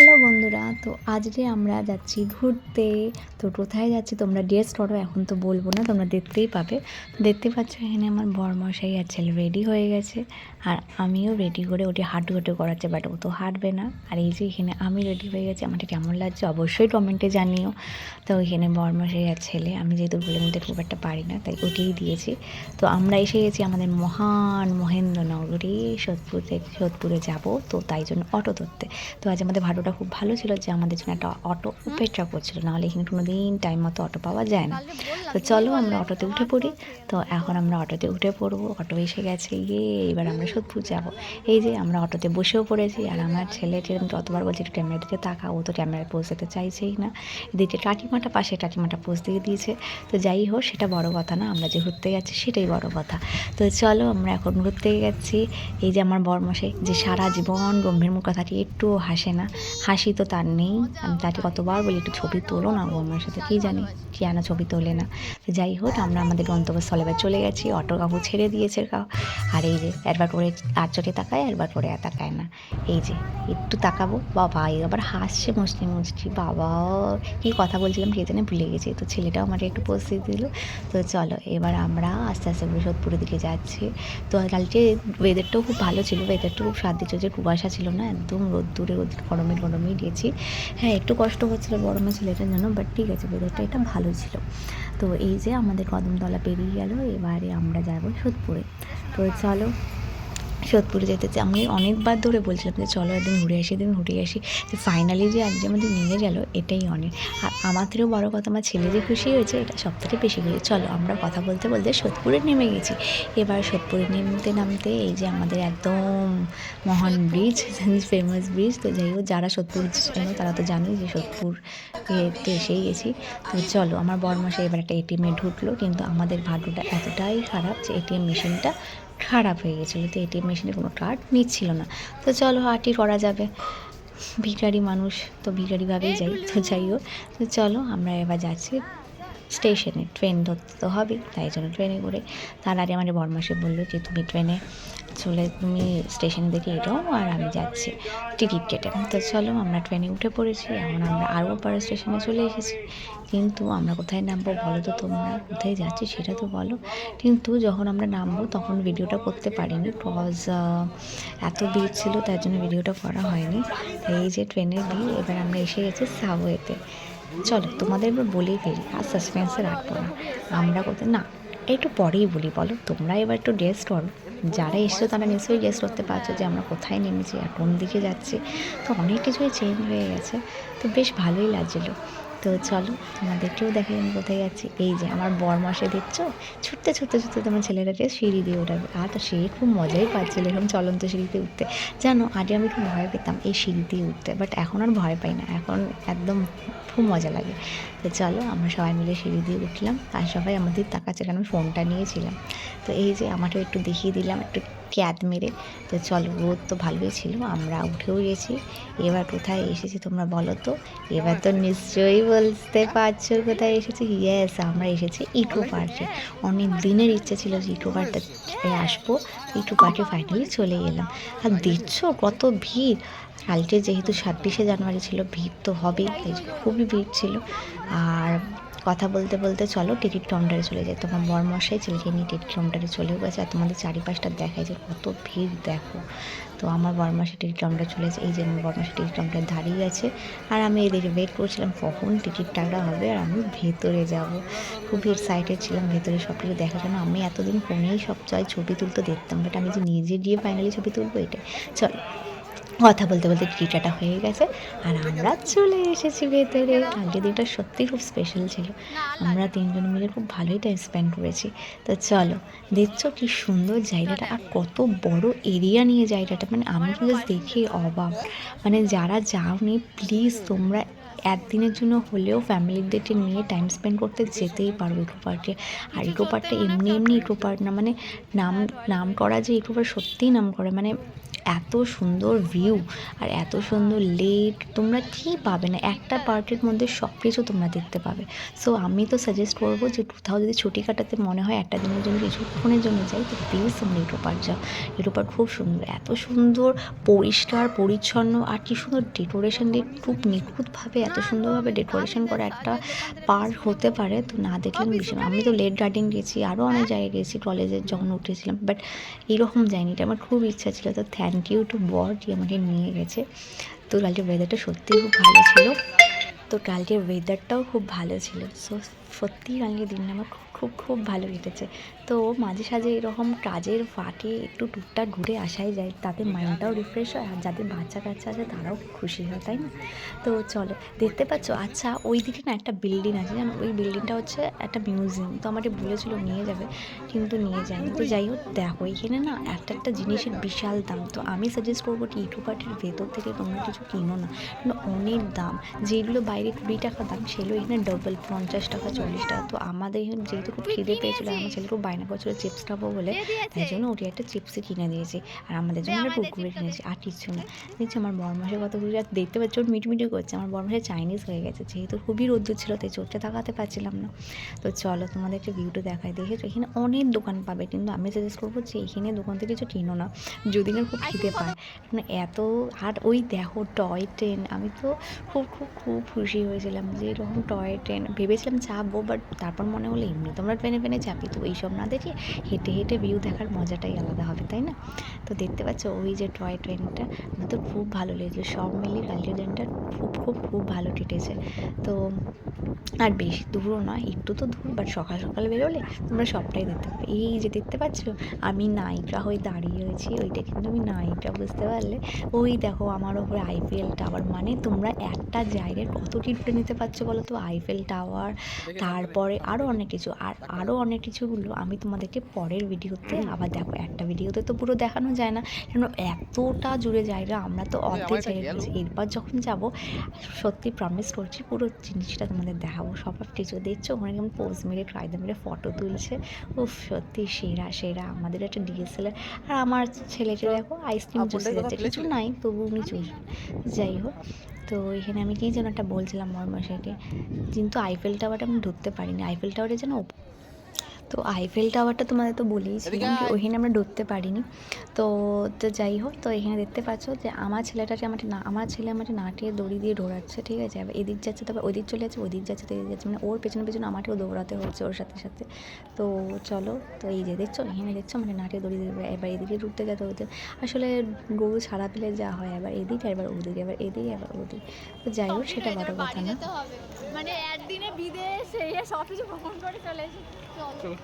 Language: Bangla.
হ্যালো বন্ধুরা, তো আজকে আমরা যাচ্ছি ঘুরতে। তো কোথায় যাচ্ছি তোমরা গেস করো, এখন তো বলবো না, তোমরা দেখতেই পাবে। দেখতে পাচ্ছ এখানে আমার বরমশাই আর ছেলে রেডি হয়ে গেছে, আর আমিও রেডি করে ওটি হাঁটু করাচ্ছে, বাট ও তো হাঁটবে না। আর এই যে এখানে আমি রেডি হয়ে গেছি, আমাকে কেমন লাগছে অবশ্যই কমেন্টে জানিও। তো এখানে বরমশাই আর ছেলে, আমি যেহেতু বলে নিতে খুব একটা পারি না তাই ওটিই দিয়েছি। তো আমরা এসে গেছি আমাদের মহান মহেন্দ্রনগরী সোদপুরে যাব, তো তাই জন্য অটো ধরতে। তো আজ আমাদের ভাড়াটা খুব ভালো ছিল যে আমাদের জন্য একটা অটো অপেক্ষা করছিল, নাহলে এখানে কোনো দিন টাইম মতো অটো পাওয়া যায় না। তো চলো আমরা অটোতে উঠে পড়ি। তো এখন আমরা অটোতে উঠে পড়বো, অটো এসে গেছে, এবার আমরা সোদপুর যাব। এই যে আমরা অটোতে বসেও পড়েছি, আর আমার ছেলেকে আমি যতবার বলছি একটু ক্যামেরার দিকে তাকা, ও তো ক্যামেরায় পোজ দিতে চাইছেই না। এদিকে কাকিমাটা পাশে, কাকিমাটা পোজ দিয়ে দিয়েছে। তো যাই হোক, সেটা বড় কথা না, আমরা যে ঘুরতে যাচ্ছি সেটাই বড় কথা। তো চলো আমরা এখন ঘুরতে যাচ্ছি। এই যে আমার বরমশাই, যে সারা জীবন গম্ভীর মুখ থাকে, একটুও হাসে না, হাসি তো তার নেই। আমি তাকে কতবার বলি একটু ছবি তোলো না, ও আমার সাথে কী জানি কেন ছবি তোলে না। তো যাই হোক, আমরা আমাদের গন্তব্যস্থলে এবার চলে গেছি, অটো কাকু ছেড়ে দিয়েছে কাউ। আর এই যে একবার করে আর চোখে তাকায়, একবার করে তাকায় না। এই যে একটু তাকাবো, বাবা আবার হাসছে মুচকি মুচকি, বাবা কী কথা বলছিলাম কে জানে ভুলে গেছি। তো ছেলেটাও আমাকে একটু পোজ দিয়ে দিল। তো চলো এবার আমরা আস্তে আস্তে করে সোদপুরের দিকে যাচ্ছি। তো কালকে ওয়েদারটাও খুব ভালো ছিল, ওয়েদারটাও খুব স্বাদ দিচ্ছিল, যে কুয়াশা ছিল না, একদম রোদ্দুরে গরমেই দিয়েছি। হ্যাঁ, একটু কষ্ট হচ্ছিলো গরমে ছেলেটার জন্য, বাট ঠিক আছে, ওয়েদারটা এটা ভালো ছিল। তো এই যে আমাদের কদমতলা পেরিয়ে গেল, এবারে আমরা যাবো সোদপুরে। তো চলো সোদপুরে যেতে আমি অনেকবার ধরে বলছিলাম যে চলো একদিন ঘুরে আসি। তো ফাইনালি যে আজ যে আমাদের নিয়ে গেল, এটাই অনেক। আর আমার থেকেও বড়ো কথা, আমার ছেলে যে খুশি হয়েছে এটা সব থেকে বেশি খুশি। চলো আমরা কথা বলতে বলতে সোদপুরে নেমে গেছি। এবার সোদপুরে নামতে এই যে আমাদের একদম মহান ব্রিজ, ফেমাস ব্রিজ। তো যাই হোক, যারা সোদপুর তারা তো জানোই যে সোদপুর তো এসেই গেছি। তো চলো, আমার বরমশাই এবার একটা এটিএমে ঢুকলো, কিন্তু আমাদের ভাগ্যটা এতটাই খারাপ যে এটিএম মেশিনটা খারাপ হয়ে গেছিলো, তো এটিএম মেশিনে কোনো কার্ড নিচ্ছিল না। তো চলো আরটি করা যাবে, ভিখারি মানুষ তো ভিখারিভাবেই যাই। তো যাই হোক, তো চলো আমরা এবার যাচ্ছি স্টেশনে, ট্রেন ধরতে তো হবেই, তাই জন্য ট্রেনে করে। তার আগে আমাদের বরমাসে বললো যে তুমি ট্রেনে তুমি স্টেশনে দেখে এটাও, আর আমি যাচ্ছি টিকিট কেটে। তো চলো আমরা ট্রেনে উঠে পড়েছি, এখন আমরা আরও পরে স্টেশনে চলে এসেছি। কিন্তু আমরা কোথায় নামবো বলো তো, তোমরা কোথায় যাচ্ছি সেটা তো বলো। কিন্তু যখন আমরা নামবো তখন ভিডিওটা করতে পারিনি, কজ এত ভিড় ছিল, তার জন্য ভিডিওটা করা হয়নি। এই যে ট্রেনের ভিড়, এবার আমরা এসে গেছি সাবওয়েতে। চলো তোমাদের এবার বলেই ফেলি, আর সাসপেন্সে রাখবো না। আমরা কোথায় না, একটু পরেই বলি, বলো তোমরা এবার একটু গেস করো। যারা এসছো তারা নিশ্চয়ই গেস করতে পারছো যে আমরা কোথায় নেমেছি আর কোন দিকে যাচ্ছি। তো অনেক কিছুই চেঞ্জ হয়ে গেছে, তো বেশ ভালোই লাগছিলো। তো চলো তোমাদেরকেও দেখাই আমি কোথায় যাচ্ছি। এই যে আমার বরমাসে দেখছো, ছুটতে তোমার ছেলেটাকে সিঁড়ি দিয়ে ওঠাবে, আর তো সে খুব মজাই পাচ্ছিলো এরকম চলন্ত সিঁড়িতে উঠতে। জানো আগে আমি খুব ভয় পেতাম এই সিঁড়ি দিয়ে উঠতে, বাট এখন আর ভয় পাই না, এখন একদম খুব মজা লাগে। তো চলো আমরা সবাই মিলে সিঁড়ি দিয়ে উঠলাম, আর সবাই আমাদের তাকাচ্ছে, কারণ ফোনটা নিয়েছিলাম। তো এই যে আমাকেও একটু দেখিয়ে দিলাম, একটু ক্যাদ মেরে। তো চলো, রোদ তো ভালোই ছিল, আমরা উঠেও গেছি। এবার কোথায় এসেছি তোমরা বলো তো, এবার তো নিশ্চয়ই বলতে পারছো কোথায় এসেছি। ইয়েস, আমরা এসেছি ইকো পার্কে। অনেক দিনের ইচ্ছে ছিল যে ইকো পার্কটা আসবো, ইকো পার্কে ফাইনালি চলে এলাম। আর দেখছো কত ভিড়, কালকে যেহেতু 26শে জানুয়ারি ছিল, ভিড় তো হবেই, খুবই ভিড় ছিল। আর কথা বলতে বলতে চলো টিকিট কাউন্টারে চলে যাই। তোমার বরমশাই ছেলেকে নিয়ে টিকিট কাউন্টারে চলেও গেছে, আর তোমাদের চারিপাশটা দেখায় যে কত ভিড় দেখো। তো আমার বরমশাই টিকিট কাউন্টারে চলে গেছে, এই যে আমার বরমশাই টিকিট কাউন্টারে দাঁড়িয়ে আছে, আর আমি এদিকে ওয়েট করছিলাম কখন টিকিট টাকা হবে আর আমি ভেতরে যাব। খুবই এক্সাইটেড ছিলাম ভেতরে সব কিছু দেখার জন্য। আমি এতদিন ফোনেই সব ছবি তুলতে দেখতাম, বাট আমি যে নিজে গিয়ে ফাইনালি ছবি তুলবো, এটাই। চলো কথা বলতে বলতে টিকিট কাটা হয়ে গেছে, আর আমরা চলে এসেছি ভেতরে। আজকের দিনটা সত্যিই খুব স্পেশাল ছিল, আমরা তিনজন মিলে খুব ভালোই টাইম স্পেন্ড করেছি। তো চলো, দেখছো কি সুন্দর জায়গাটা, আর কত বড় এরিয়া নিয়ে জায়গাটা, মানে আমি তো জাস্ট দেখে অবাক। মানে যারা যাওনি প্লিজ তোমরা একদিনের জন্য হলেও ফ্যামিলিদেরকে নিয়ে টাইম স্পেন্ড করতে যেতেই পারো ইকো পার্কে। আর ইকো পার্কটা এমনি এমনি ইকো পার্ক না, মানে নাম নাম করা যে ইকো পার্ক, সত্যিই নাম করা, মানে এত সুন্দর ভিউ আর এত সুন্দর লেক, তোমরা কি পাবে না, একটা পার্কের মধ্যে সব কিছু তোমরা দেখতে পাবে। সো আমি তো সাজেস্ট করবো যে কোথাও যদি ছুটি কাটাতে মনে হয় একটা দিনের জন্য, কিছুক্ষণের জন্য যাই, তো প্লিজ তোমরা ইকো পার্ক যাও। ইকো পার্ক খুব সুন্দর, এত সুন্দর পরিষ্কার পরিচ্ছন্ন, আর কি সুন্দর ডেকোরেশন দিয়ে, খুব নিখুঁতভাবে এত সুন্দরভাবে ডেকোরেশন করা একটা পার্ক হতে পারে, তো না দেখলে আমি ভীষণ, আমি তো লেক গার্ডেন গেছি, আরও অনেক জায়গায় গেছি কলেজে যখন উঠেছিলাম, বাট এইরকম যাইনি, এটা আমার খুব ইচ্ছা ছিল। তো থ্যাংক ইউ টু বর যে আমাকে নিয়ে গেছে। তো কালকে ওয়েদারটা সত্যিই খুব ভালো ছিল, তো কালকের ওয়েদারটাও খুব ভালো ছিল। সো সত্যিই কালকে দিনটা আমার খুব খুব খুব ভালো কেটেছে। তো মাঝে সাঝে এরকম কাজের ফাঁকে একটু টুকটাক ঘুরে আসাই যায়, তাতে মাইন্ডটাও রিফ্রেশ হয়, আর যাদের বাচ্চা কাচ্চা আছে তারাও খুশি হয়, তাই না? তো চলো, দেখতে পাচ্ছ, আচ্ছা ওই দিকে না একটা বিল্ডিং আছে জানো, ওই বিল্ডিংটা হচ্ছে একটা মিউজিয়াম। তো আমাকে বলেছিল নিয়ে যাবে, কিন্তু নিয়ে যায়নি। তো যাই হোক, দেখো এখানে না একটা একটা জিনিসের বিশাল দাম। তো আমি সাজেস্ট করবো কি ইকো পার্কের ভেতর থেকে তোমরা কিছু কিনো না, কারণ অনেক দাম। যেগুলো বাইরে 20 টাকা দাম, সেগুলো এখানে ডবল, 50 টাকা 40 টাকা। তো আমাদের এখানে যেহেতু খুব খিদে পেয়েছিলো, আমার ছেলে খুব বায়না করছিল চিপস খাবো বলে, তাই জন্য ওটি একটা চিপসই কিনে দিয়েছি, আর আমাদের জন্য একটা কুকুরে কিনেছি, আর কিছু না। দেখছি আমার বরমাসের কত কিছু, আর দেখতে পাচ্ছি ওর মিটমিটি করছে। আমার বরমাসের চাইনিজ হয়ে গেছে, যেহেতু খুবই রোদ্দুর ছিল তাই চোখটা তাকাতে পারছিলাম না। তো চলো তোমাদেরকে ভিউটা দেখায়। দেখেছো এখানে অনেক দোকান পাবে, কিন্তু আমি সাজেস্ট করবো যে এখানে দোকান থেকে কিছু কিনো না, যদি না খুব খিদে পায়, মানে এত। আর ওই দেখো টয় ট্রেন, আমি তো খুব খুব খুব খুশি হয়েছিলাম যে এরকম টয় ট্রেন, ভেবেছিলাম চাপবো, বাট তারপর মনে হলো এমনি তোমরা ট্রেনে ট্রেনে চাপি, তো এইসব না দেখে হেঁটে হেঁটে ভিউ দেখার মজাটাই আলাদা হবে, তাই না? তো দেখতে পাচ্ছ ওই যে টয় ট্রেনটা, আমার তো খুব ভালো লেগেছে। সব মিলিয়ে কালকের দিনটা খুব খুব খুব ভালো কেটেছে। তো আর বেশি দূরও নয়, একটু তো দূর, বাট সকাল সকাল বেরোলে তোমরা সবটাই দেখতে পাবে। এই যে দেখতে পাচ্ছ আমি নায়িকা হয়ে দাঁড়িয়ে রয়েছি, ওইটা কিন্তু আমি নায়িকা, বুঝতে পারলে? ওই দেখো আমার ওপরে আইফেল টাওয়ার, মানে তোমরা একটা জায়গায় কত কি ঘুরে নিতে পারছো বলো তো? আইফেল টাওয়ার, তারপরে আরও অনেক কিছু, আর আরও অনেক কিছুগুলো আমি তোমাদেরকে পরের ভিডিওতে আবার দেখো, একটা ভিডিওতে তো পুরো দেখানো যায় না, কেন এতটা জুড়ে জায়গা, আমরা তো অর্ধেক জায়গায় গেছি। এরপর যখন যাব, সত্যি প্রমিস করছি পুরো জিনিসটা তোমাদের দেখাবো, সব কিছু। দেখছো ওখানে কেমন পোজ মেরে কায়দা মেরে ফটো তুলছে, উফ সত্যি সেরা সেরা। আমাদের একটা ডিএসএলআর, আর আমার ছেলেকে দেখো আইসক্রিম চুষে যাচ্ছে, কিছু নাই তবু উনি চুষবে। যাই হোক, তো এখানে আমি কি যেন একটা বলছিলাম মর্মশাইকে, কিন্তু আইফেল টাওয়ারটা আমি ঢুকতে পারিনি। আইফেল টাওয়ারে যেন, তো আইফেল টাওয়ারটা তোমাদের তো বলেইছিলাম যে ওইখানে আমরা ঢুকতে পারিনি। তো তো যাই হোক, তো এখানে দেখতে পাচ্ছ যে আমার ছেলেটাকে আমার ছেলে আমাকে নাটিয়ে দড়ি দিয়ে দৌড়াচ্ছে, ঠিক আছে? এবার এদিক যাচ্ছে, তারপর ওদিক চলে যাচ্ছে, ওদিক যাচ্ছে, তো এদিক যাচ্ছে, মানে ওর পেছনে পেছনে আমাকেও দৌড়াতে হচ্ছে ওর সাথে সাথে। তো চলো, তো এই যে দেখছো এখানে দেখছো মানে নাটিয়ে দড়ি দিয়ে, এবার এদিকে ঢুকতে গেছে ওদের, আসলে গরু ছাড়া পেলে যা হয়, এবার এদিক এবার ওদিক, এবার এদিক এবার ওদিক। তো যাই হোক, সেটা বড় কথা না। মানে একদিনে বিদেশ এই সব কিছু ভ্রমণ করে চলে এসেছি। চলো